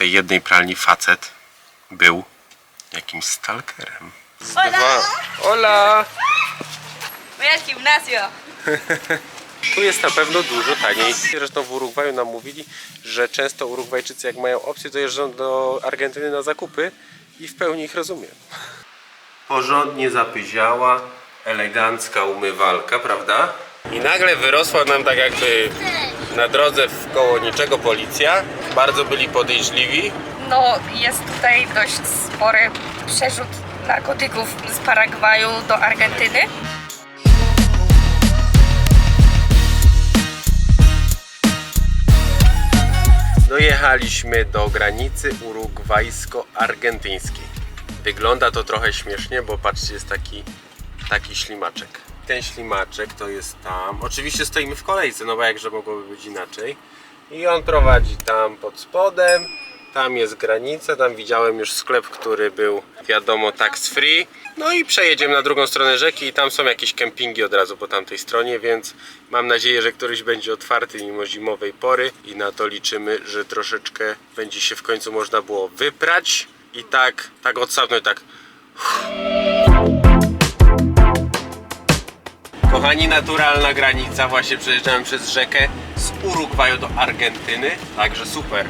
tej jednej pralni facet był jakimś stalkerem. Hola! Hola! Voy al gimnasio. Tu jest na pewno dużo taniej. Zresztą w Urugwaju nam mówili, że często Urugwajczycy jak mają opcję, to jeżdżą do Argentyny na zakupy i w pełni ich rozumiem. Porządnie zapyziała, elegancka umywalka, prawda? I nagle wyrosła nam tak jakby na drodze w koło niczego policja. Bardzo byli podejrzliwi. No, jest tutaj dość spory przerzut narkotyków z Paragwaju do Argentyny. Dojechaliśmy do granicy urugwajsko-argentyńskiej. Wygląda to trochę śmiesznie, bo patrzcie, jest taki ślimaczek. Ten ślimaczek to jest tam. Oczywiście stoimy w kolejce, no bo jakże mogłoby być inaczej. I on prowadzi tam pod spodem. Tam jest granica, tam widziałem już sklep, który był, wiadomo, tax free. No i przejedziemy na drugą stronę rzeki i tam są jakieś kempingi od razu po tamtej stronie, więc mam nadzieję, że któryś będzie otwarty mimo zimowej pory i na to liczymy, że troszeczkę będzie się w końcu można było wyprać i tak odsapnąć, tak. Kochani, naturalna granica, właśnie przejeżdżamy przez rzekę z Urugwaju do Argentyny, także super.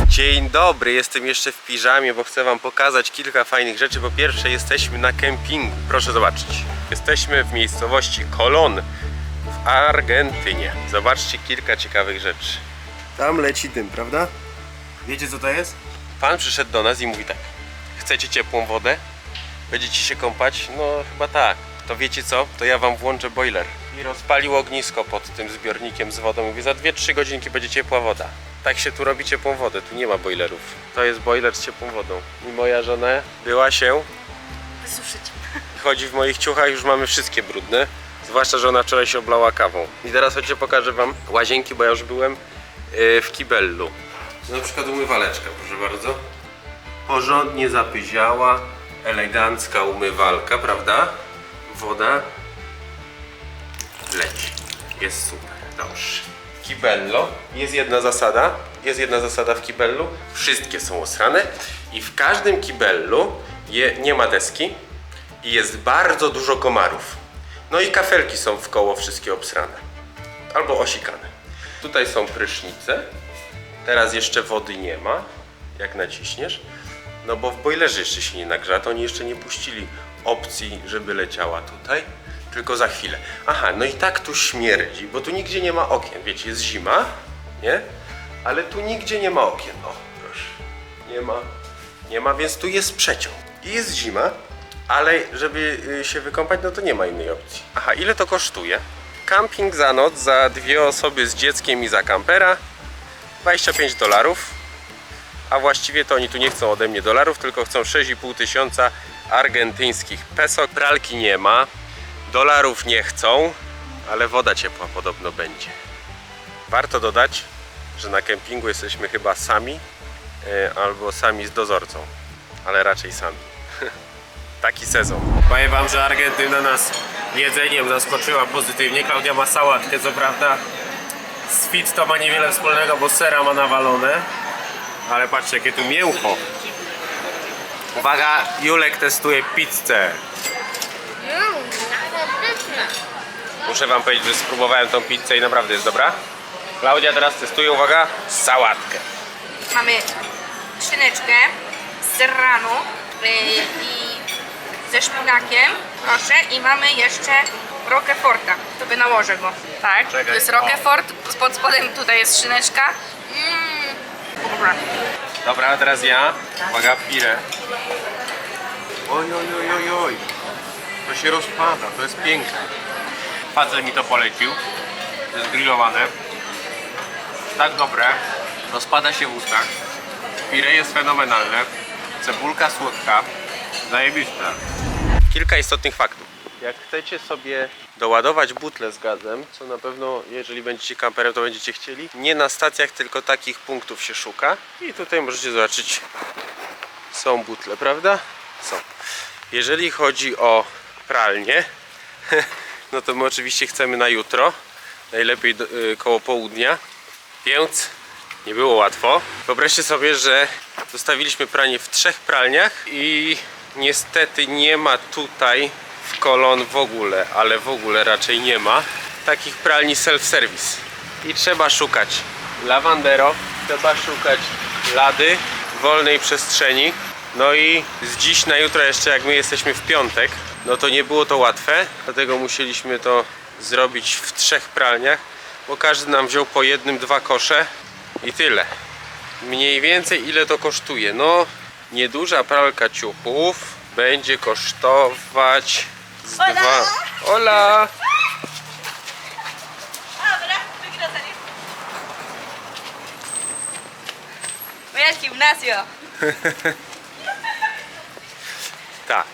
Dzień dobry, jestem jeszcze w piżamie, bo chcę wam pokazać kilka fajnych rzeczy. Po pierwsze, jesteśmy na kempingu, proszę zobaczyć. Jesteśmy w miejscowości Colón w Argentynie. Zobaczcie kilka ciekawych rzeczy. Tam leci dym, prawda? Wiecie, co to jest? Pan przyszedł do nas i mówi tak: chcecie ciepłą wodę? Będziecie się kąpać? No chyba tak. To wiecie co? To ja wam włączę boiler. I rozpalił ognisko pod tym zbiornikiem z wodą. Mówi, za 2-3 godzinki będzie ciepła woda. Tak się tu robi ciepłą wodę, tu nie ma boilerów. To jest boiler z ciepłą wodą. I moja żona była się Wysuszyć. chodzi w moich ciuchach, już mamy wszystkie brudne. Zwłaszcza, że ona wczoraj się oblała kawą. I teraz chodźcie, pokażę wam łazienki, bo ja już byłem w kibellu. Na przykład umywaleczka, proszę bardzo. Porządnie zapyziała, elegancka umywalka, prawda? Woda leci. Jest super, dobrze. Kibello. Jest jedna zasada w kibellu. Wszystkie są osrane i w każdym kibellu nie ma deski i jest bardzo dużo komarów. No i kafelki są w koło wszystkie obsrane. Albo osikane. Tutaj są prysznice. Teraz jeszcze wody nie ma, jak naciśniesz. No bo w bojlerze jeszcze się nie nagrza, to oni jeszcze nie puścili opcji, żeby leciała tutaj. Tylko za chwilę. Aha, no i tak tu śmierdzi, bo tu nigdzie nie ma okien. Wiecie, jest zima, nie? Ale tu nigdzie nie ma okien. O, proszę. Nie ma, więc tu jest przeciąg. I jest zima, ale żeby się wykąpać, no to nie ma innej opcji. Aha, ile to kosztuje? Camping za noc za 2 osoby z dzieckiem i za kampera $25. A właściwie to oni tu nie chcą ode mnie dolarów, tylko chcą 6,5 tysiąca argentyńskich peso. Pralki nie ma. Dolarów nie chcą, ale woda ciepła podobno będzie. Warto dodać, że na kempingu jesteśmy chyba sami, albo sami z dozorcą, ale raczej sami. Taki sezon. Powiem wam, że Argentyna nas jedzeniem zaskoczyła pozytywnie. Klaudia ma sałatkę, co prawda z fit to ma niewiele wspólnego, bo sera ma nawalone, ale patrzcie, jakie tu mięcho. Uwaga, Julek testuje pizzę. Muszę wam powiedzieć, że spróbowałem tą pizzę i naprawdę jest dobra. Klaudia teraz testuje, uwaga, sałatkę. Mamy szyneczkę z serrano i ze szpinakiem, proszę, i mamy jeszcze Rockeforta. Sobie nałożę go. Tak, Czekaj. to jest Roquefort, pod spodem tutaj jest szyneczka. Dobra. Dobra, a teraz ja. Uwaga, pirę. Oj, oj, oj, oj, oj. To się rozpada, to jest piękne. Facet mi to polecił. To jest grillowane. Tak dobre. Rozpada się w ustach. Pire jest fenomenalne. Cebulka słodka. Zajebiste. Kilka istotnych faktów. Jak chcecie sobie doładować butlę z gazem, co na pewno, jeżeli będziecie kamperem, to będziecie chcieli, nie na stacjach, tylko takich punktów się szuka. I tutaj możecie zobaczyć Są butle, prawda? Są. Jeżeli chodzi o pralnię, no to my oczywiście chcemy na jutro, najlepiej koło południa, więc nie było łatwo. Wyobraźcie sobie, że zostawiliśmy pranie w 3 pralniach i niestety nie ma tutaj w Cologne w ogóle, ale w ogóle raczej nie ma takich pralni self-service. I trzeba szukać Lavandero, trzeba szukać Lady, wolnej przestrzeni. No i z dziś na jutro jeszcze, jak my jesteśmy w piątek, no to nie było to łatwe, dlatego musieliśmy to zrobić w 3 pralniach, bo każdy nam wziął po 1-2 kosze i tyle. Mniej więcej ile to kosztuje? No, nieduża pralka ciuchów będzie kosztować z 2... Hola! Voy al gimnasio. Tak,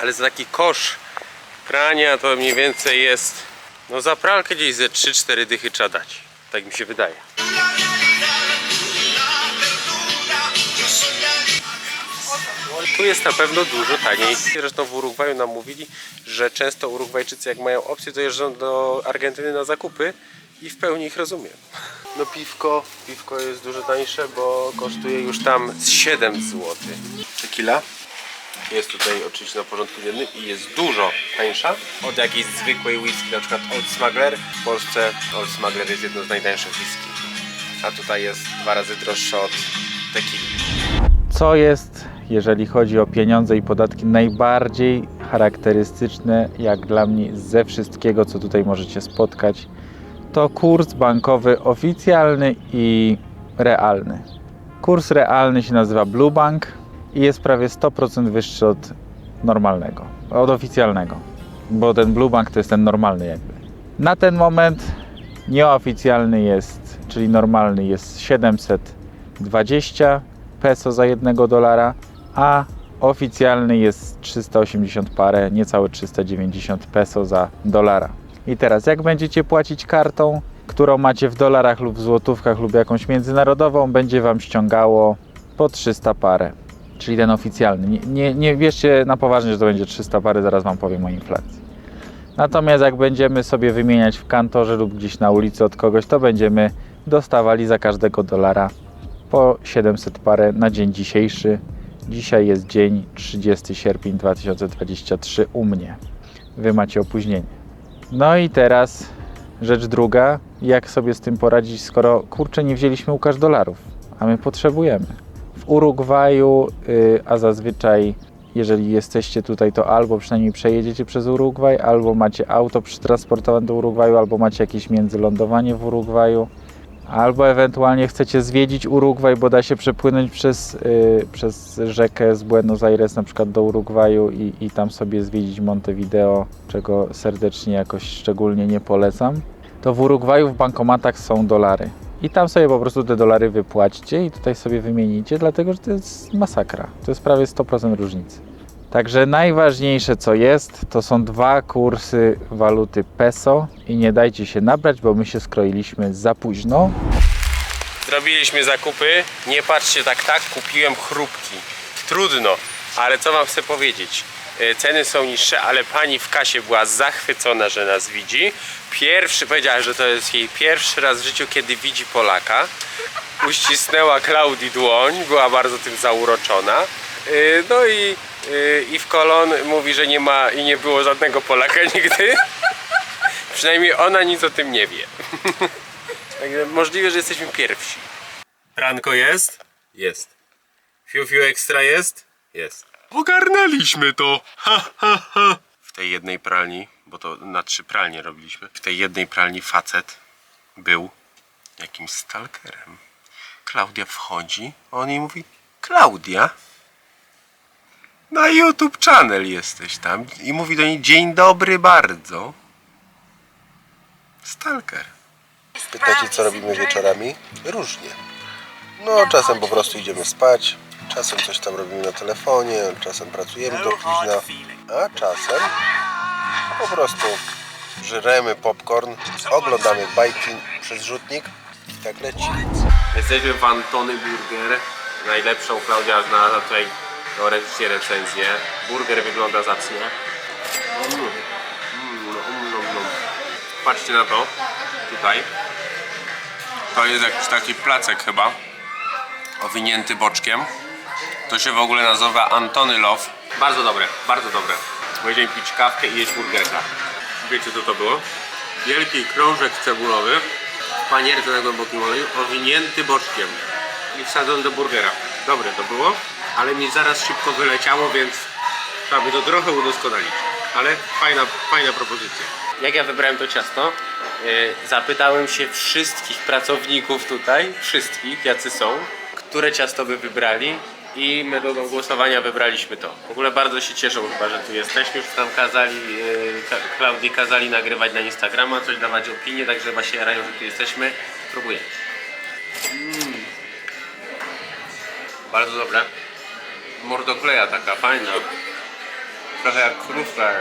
ale za taki kosz prania to mniej więcej jest, no za pralkę gdzieś ze 3-4 dychy trzeba dać, tak mi się wydaje. Tu jest na pewno dużo taniej. Zresztą w Urugwaju nam mówili, że często Urugwajczycy jak mają opcję, to jeżdżą do Argentyny na zakupy i w pełni ich rozumiem. No piwko jest dużo tańsze, bo kosztuje już tam z 7 zł. Tequila jest tutaj oczywiście na porządku dziennym i jest dużo tańsza od jakiejś zwykłej whisky, na przykład Old Smuggler. W Polsce Old Smuggler jest jedną z najtańszych whisky, a tutaj jest 2 razy droższa od tequili. Co jest, jeżeli chodzi o pieniądze i podatki, najbardziej charakterystyczne jak dla mnie ze wszystkiego, co tutaj możecie spotkać, to kurs bankowy oficjalny i realny. Kurs realny się nazywa Blue Bank i jest prawie 100% wyższy od normalnego, od oficjalnego, bo ten Blue Bank to jest ten normalny jakby. Na ten moment nieoficjalny jest, czyli normalny jest 720 peso za $1, a oficjalny jest 380 parę, niecałe 390 peso za $1. I teraz jak będziecie płacić kartą, którą macie w dolarach lub w złotówkach lub jakąś międzynarodową, będzie Wam ściągało po 300 parę, czyli ten oficjalny. Nie wierzcie na poważnie, że to będzie 300 parę, zaraz Wam powiem o inflacji. Natomiast jak będziemy sobie wymieniać w kantorze lub gdzieś na ulicy od kogoś, to będziemy dostawali za każdego dolara po 700 parę na dzień dzisiejszy. Dzisiaj jest dzień 30 sierpień 2023 u mnie. Wy macie opóźnienie. No i teraz rzecz druga, jak sobie z tym poradzić, skoro kurczę nie wzięliśmy Łukasz dolarów, a my potrzebujemy. W Urugwaju, a zazwyczaj jeżeli jesteście tutaj, to albo przynajmniej przejedziecie przez Urugwaj, albo macie auto przetransportowane do Urugwaju, albo macie jakieś międzylądowanie w Urugwaju, albo ewentualnie chcecie zwiedzić Urugwaj, bo da się przepłynąć przez rzekę z Buenos Aires na przykład do Urugwaju i tam sobie zwiedzić Montevideo, czego serdecznie jakoś szczególnie nie polecam. To w Urugwaju w bankomatach są dolary. I tam sobie po prostu te dolary wypłaćcie i tutaj sobie wymienicie, dlatego że to jest masakra. To jest prawie 100% różnicy. Także najważniejsze co jest, to są 2 kursy waluty peso i nie dajcie się nabrać, bo my się skroiliśmy za późno. Zrobiliśmy zakupy, nie patrzcie tak, kupiłem chrupki. Trudno, ale co Wam chcę powiedzieć? Ceny są niższe, ale pani w kasie była zachwycona, że nas widzi. Powiedziała, że to jest jej pierwszy raz w życiu, kiedy widzi Polaka. Uścisnęła Klaudii dłoń, była bardzo tym zauroczona. No i w Cologne mówi, że nie ma i nie było żadnego Polaka nigdy. Przynajmniej ona nic o tym nie wie. Także możliwe, że jesteśmy pierwsi. Pranko jest? Jest. Fiu ekstra jest? Jest. Ogarnęliśmy to! W tej jednej pralni, bo to na 3 pralnie robiliśmy, w tej jednej pralni facet był jakimś stalkerem. Klaudia wchodzi, a on jej mówi: Klaudia, na YouTube channel jesteś tam, i mówi do niej: dzień dobry bardzo. Stalker. Pytacie, co robimy wieczorami? Różnie. No, czasem po prostu idziemy spać, czasem coś tam robimy na telefonie, czasem pracujemy do późna, a czasem po prostu żremy popcorn, oglądamy bajki przez rzutnik i tak leci. Jesteśmy w Antony Burger najlepszą. Klaudia znalazła tutaj teoretycznie recenzję. Burger wygląda zacnie. Patrzcie na to. Tutaj. To jest jakiś taki placek chyba. Owinięty boczkiem. To się w ogóle nazywa Antony Love. Bardzo dobre, bardzo dobre. Będziemy pić kawkę i jeść burgerka. Wiecie co to było? Wielki krążek cebulowy w panierce na głębokim oleju, owinięty boczkiem i wsadzony do burgera. Dobre to było, ale mi zaraz szybko wyleciało, więc trzeba by to trochę udoskonalić. Ale fajna propozycja. Jak ja wybrałem to ciasto, zapytałem się wszystkich pracowników tutaj, wszystkich jacy są, które ciasto by wybrali. I metodą głosowania wybraliśmy to. W ogóle bardzo się cieszą chyba, że tu jesteśmy. Już tam Klaudii kazali nagrywać na Instagrama, coś dawać opinie, także chyba się jarają, że tu jesteśmy. Próbuję. Bardzo dobre. Mordokleja taka, fajna. Trochę jak krówka.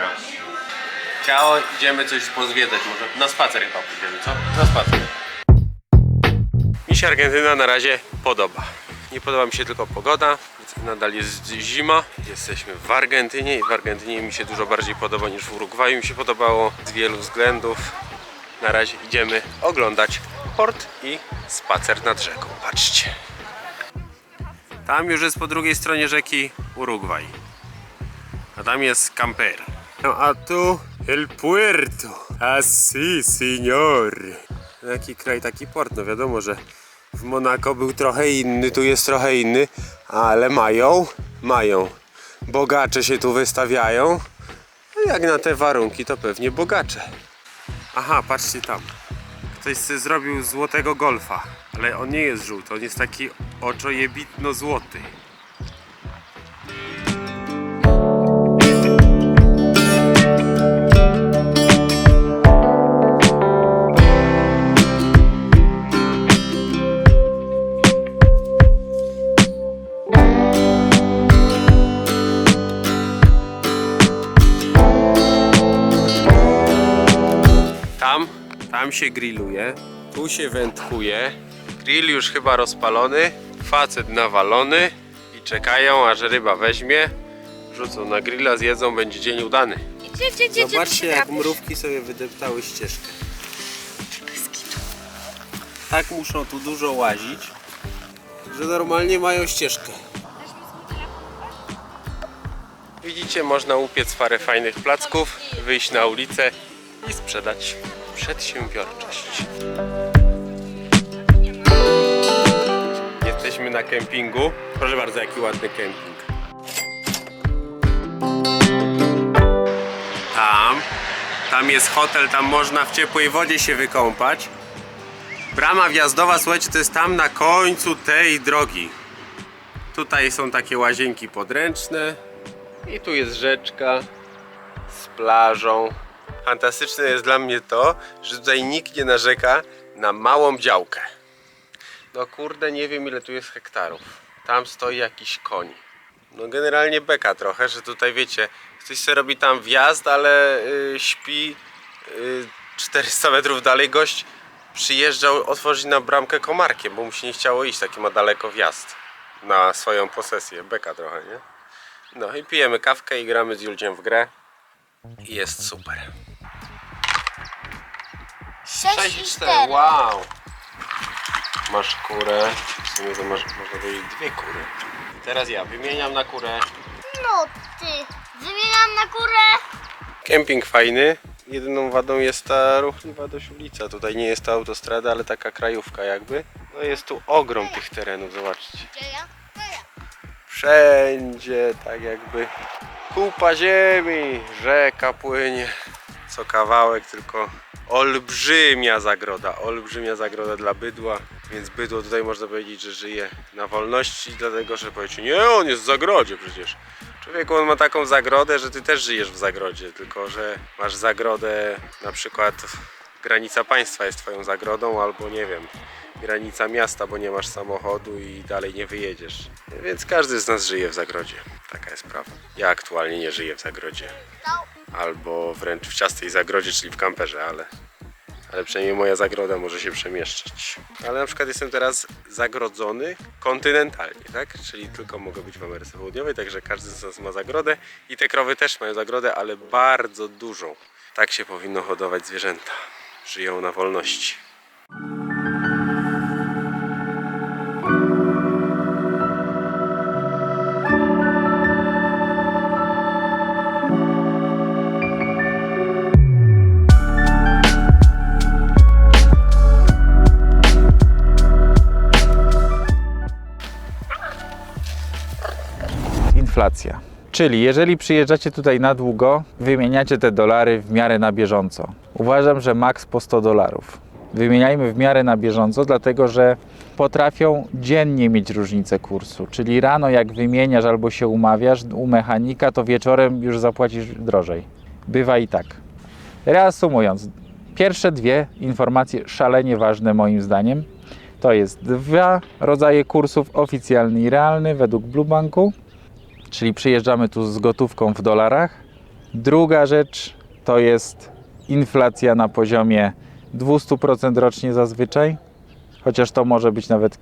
Ciao, idziemy coś pozwiedzać. Może na spacer chyba pójdziemy, co? Na spacer. Mi się Argentyna na razie podoba. Nie podoba mi się tylko pogoda, nadal jest zima. Jesteśmy w Argentynie i w Argentynie mi się dużo bardziej podoba niż w Urugwaju mi się podobało z wielu względów. Na razie idziemy oglądać port i spacer nad rzeką. Patrzcie. Tam już jest po drugiej stronie rzeki Urugwaj. A tam jest Camper. A tu El Puerto. Así, señor. Jaki kraj, taki port. No wiadomo, że w Monako był trochę inny, tu jest trochę inny, ale mają. Bogacze się tu wystawiają. No jak na te warunki, to pewnie bogacze. Aha, patrzcie tam. Ktoś sobie zrobił złotego golfa, ale on nie jest żółty, on jest taki oczojebitno złoty. Tam się grilluje, tu się wędkuje. Grill już chyba rozpalony, facet nawalony i czekają aż ryba weźmie. Wrzucą na grilla, zjedzą, będzie dzień udany. Zobaczcie jak mrówki sobie wydeptały ścieżkę. Tak muszą tu dużo łazić, że normalnie mają ścieżkę. Widzicie, można upiec parę fajnych placków, wyjść na ulicę i sprzedać. Przedsiębiorczość. Jesteśmy na kempingu. Proszę bardzo, jaki ładny kemping. Tam jest hotel, tam można w ciepłej wodzie się wykąpać. Brama wjazdowa, słuchajcie, to jest tam na końcu tej drogi. Tutaj są takie łazienki podręczne i tu jest rzeczka z plażą. Fantastyczne jest dla mnie to, że tutaj nikt nie narzeka na małą działkę. No kurde, nie wiem ile tu jest hektarów. Tam stoi jakiś koń. No generalnie beka trochę, że tutaj wiecie, ktoś sobie robi tam wjazd, ale śpi 400 metrów dalej. Gość przyjeżdżał otworzyć na bramkę komarkiem, bo mu się nie chciało iść, taki ma daleko wjazd na swoją posesję. Beka trochę, nie? No i pijemy kawkę i gramy z Julciem w grę. I jest super. 6,4. Wow! Masz kurę. W sumie to masz, można powiedzieć, 2 kury. Teraz ja wymieniam na kurę. No ty, wymieniam na górę. Kemping fajny. Jedyną wadą jest ta ruchliwa dość ulica. Tutaj nie jest to autostrada, ale taka krajówka jakby. No jest tu ogrom tych terenów, zobaczcie. Wszędzie tak jakby kupa ziemi, rzeka płynie. Co kawałek, tylko olbrzymia zagroda dla bydła. Więc bydło tutaj można powiedzieć, że żyje na wolności, dlatego że powiecie, nie, on jest w zagrodzie przecież. Człowieku, on ma taką zagrodę, że ty też żyjesz w zagrodzie, tylko że masz zagrodę, na przykład granica państwa jest twoją zagrodą, albo nie wiem, granica miasta, bo nie masz samochodu i dalej nie wyjedziesz. Więc każdy z nas żyje w zagrodzie. Taka jest prawda. Ja aktualnie nie żyję w zagrodzie. Albo wręcz w ciastej zagrodzie, czyli w kamperze, ale Ale przynajmniej moja zagroda może się przemieszczać. Ale na przykład jestem teraz zagrodzony kontynentalnie, tak? Czyli tylko mogę być w Ameryce Południowej, także każdy z nas ma zagrodę i te krowy też mają zagrodę, ale bardzo dużą. Tak się powinno hodować zwierzęta. Żyją na wolności. Inflacja. Czyli jeżeli przyjeżdżacie tutaj na długo, wymieniacie te dolary w miarę na bieżąco. Uważam, że maks po $100. Wymieniajmy w miarę na bieżąco, dlatego że potrafią dziennie mieć różnicę kursu. Czyli rano jak wymieniasz albo się umawiasz u mechanika, to wieczorem już zapłacisz drożej. Bywa i tak. Reasumując, pierwsze dwie informacje szalenie ważne moim zdaniem. To jest 2 rodzaje kursów, oficjalny i realny według Blue Banku. Czyli przyjeżdżamy tu z gotówką w dolarach. Druga rzecz to jest inflacja na poziomie 200% rocznie zazwyczaj, chociaż to może być nawet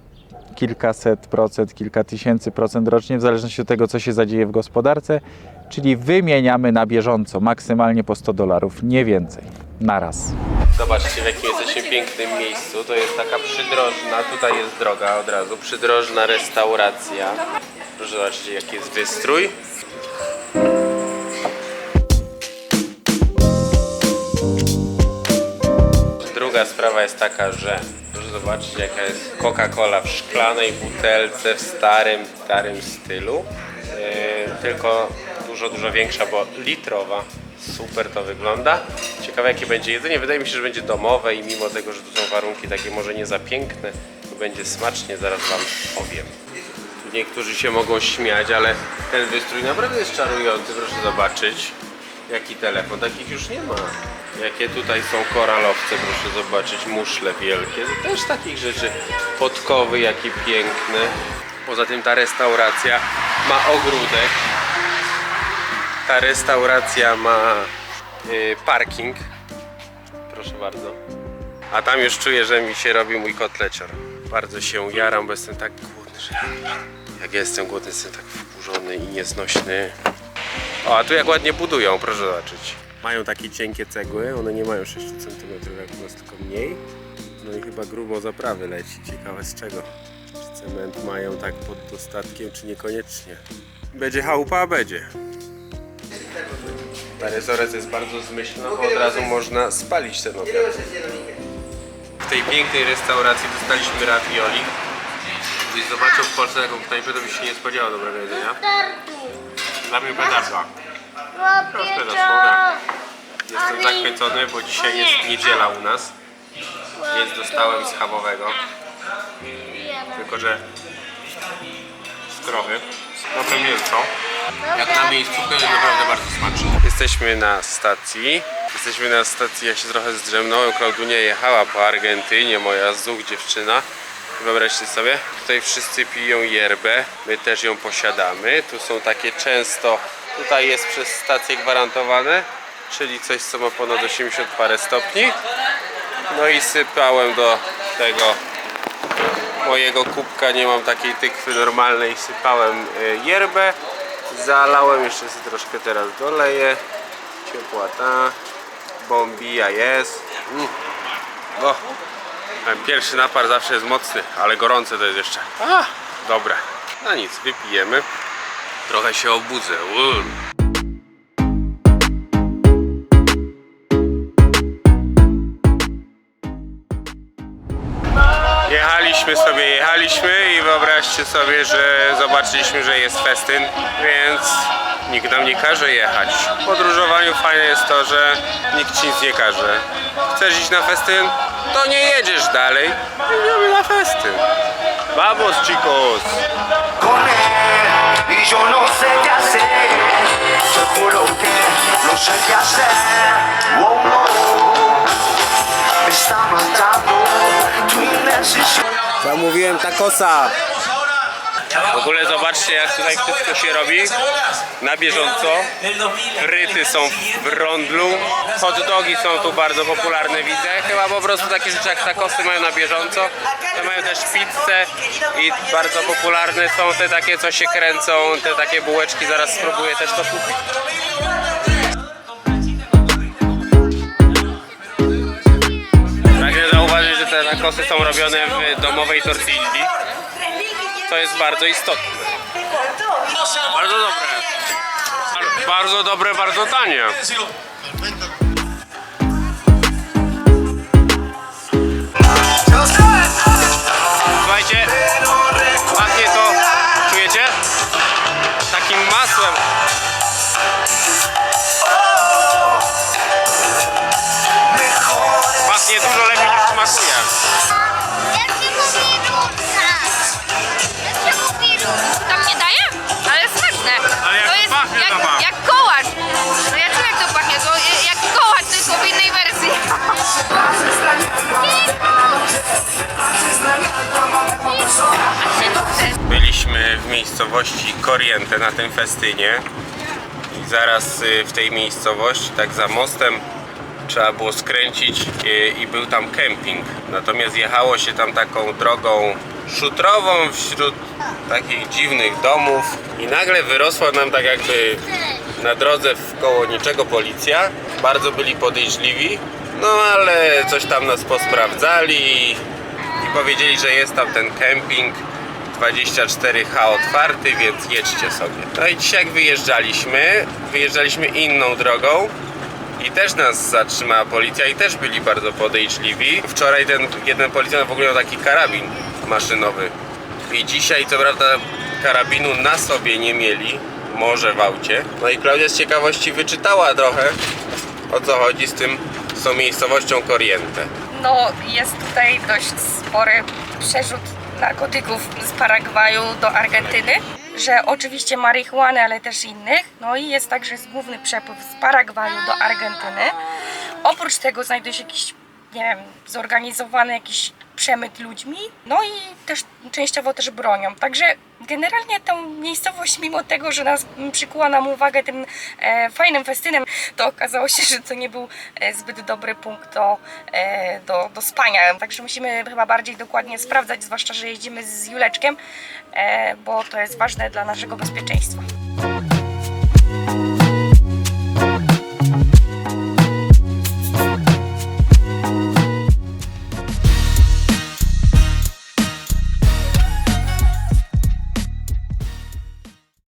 kilkaset procent, kilka tysięcy procent rocznie, w zależności od tego, co się zadzieje w gospodarce. Czyli wymieniamy na bieżąco, maksymalnie po $100, nie więcej, na raz. Zobaczcie, w jakim jesteśmy pięknym miejscu. To jest taka przydrożna, tutaj jest droga od razu, przydrożna restauracja. Proszę zobaczyć, jaki jest wystrój. Druga sprawa jest taka, że proszę zobaczyć, jaka jest Coca-Cola w szklanej butelce w starym stylu. Tylko dużo większa, bo litrowa. Super to wygląda. Ciekawe, jakie będzie jedzenie. Wydaje mi się, że będzie domowe i mimo tego, że tu są warunki takie może nie za piękne, to będzie smacznie, zaraz Wam powiem. Niektórzy się mogą śmiać, ale ten wystrój naprawdę jest czarujący. Proszę zobaczyć, jaki telefon. Takich już nie ma. Jakie tutaj są koralowce, proszę zobaczyć, muszle wielkie. Też takich rzeczy. Podkowy, jakie piękne. Poza tym ta restauracja ma ogródek. Ta restauracja ma parking. Proszę bardzo. A tam już czuję, że mi się robi mój kotlecior. Bardzo się jaram, bo jestem tak głodny, że jak jestem głodny, jestem tak wkurzony i nieznośny. O, a tu jak ładnie budują, proszę zobaczyć. Mają takie cienkie cegły, one nie mają 6 cm jak u nas, tylko mniej. No i chyba grubo zaprawy leci. Ciekawe z czego. Czy cement mają tak pod dostatkiem, czy niekoniecznie. Będzie chałupa, będzie. Ta restauracja jest bardzo zmyślna, bo od razu można spalić ten obiad. W tej pięknej restauracji dostaliśmy ravioli. Gdybyś zobaczył w Polsce taką knajpę, to byś się nie spodziewał dobrego jedzenia. Dla mnie petarda. Jestem zachwycony, bo dzisiaj jest niedziela u nas. Więc dostałem schabowego. Tylko że z krowy. Dobre mięso. Jak na miejscu, to jest naprawdę bardzo smaczne. Jesteśmy na stacji. Ja się trochę zdrzemnąłem. Klaudunia jechała po Argentynie, moja zuch dziewczyna. Wyobraźcie sobie, tutaj wszyscy piją yerbę, my też ją posiadamy. Tu są takie często, tutaj jest przez stację gwarantowane, czyli coś, co ma ponad 80 parę stopni. No i sypałem do tego mojego kubka, nie mam takiej tykwy normalnej, sypałem yerbę. Zalałem, jeszcze sobie troszkę teraz doleję. Ciepła ta, bombija jest. O, ten pierwszy napar zawsze jest mocny, ale gorące to jest jeszcze. Dobra, no nic, wypijemy. Trochę się obudzę. Jechaliśmy i wyobraźcie sobie, że zobaczyliśmy, że jest festyn, więc nikt nam nie każe jechać. W podróżowaniu fajne jest to, że nikt ci nic nie każe. Chcesz iść na festyn? To nie jedziesz dalej. Idziemy na festyn. Vamos, chicos! Con él y yo no sé qué hacer, seguro que no sé qué hacer. Oh, no. Me está matando tu inmensidad. Zamówiłem tacosa. W ogóle zobaczcie, jak tutaj wszystko się robi na bieżąco. Fryty są w rondlu, hot dogi są tu bardzo popularne, widzę. Chyba po prostu takie rzeczy jak tacosy mają na bieżąco. To mają też pizzę i bardzo popularne są te takie, co się kręcą, te takie bułeczki. Zaraz spróbuję też to kupić. Pragnę zauważyć, że te tacosy są robione w domowej tortilli, co jest bardzo istotne. Bardzo dobre. Bardzo dobre, bardzo tanie. Słuchajcie, pachnie to, czujecie? Takim masłem. Pachnie dużo lepiej niż smakuje. Jak się mówi ruszać? Jak się mówi ruszać? Tam nie daje? Ale smaczne. Ale jak To jest pachnie to ma. jak kołacz. No ja czuję, jak to pachnie. To jak kołacz, tylko w innej wersji. Byliśmy w miejscowości Corriente na tym festynie i zaraz w tej miejscowości, tak za mostem, trzeba było skręcić i był tam kemping. Natomiast jechało się tam taką drogą szutrową wśród takich dziwnych domów i nagle wyrosła nam tak jakby na drodze wkoło niczego policja. Bardzo byli podejrzliwi, no ale coś tam nas posprawdzali i powiedzieli, że jest tam ten kemping 24H otwarty, więc jedźcie sobie. No i dzisiaj jak wyjeżdżaliśmy inną drogą i też nas zatrzymała policja i też byli bardzo podejrzliwi. Wczoraj ten jeden policjant w ogóle miał taki karabin maszynowy i dzisiaj co prawda karabinu na sobie nie mieli, może w aucie. No i Klaudia z ciekawości wyczytała trochę, o co chodzi z tą miejscowością Corriente. No jest tutaj dość spory przerzut narkotyków z Paragwaju do Argentyny, że oczywiście marihuany, ale też innych. No i jest także główny przepływ z Paragwaju do Argentyny. Oprócz tego znajduje się jakiś, nie wiem, zorganizowany jakiś przemyt ludźmi, no i też częściowo też bronią. Także generalnie tą miejscowość, mimo tego, że nas przykuła nam uwagę tym fajnym festynem, to okazało się, że to nie był zbyt dobry punkt do spania. Także musimy chyba bardziej dokładnie sprawdzać, zwłaszcza, że jeździmy z Juleczkiem, bo to jest ważne dla naszego bezpieczeństwa.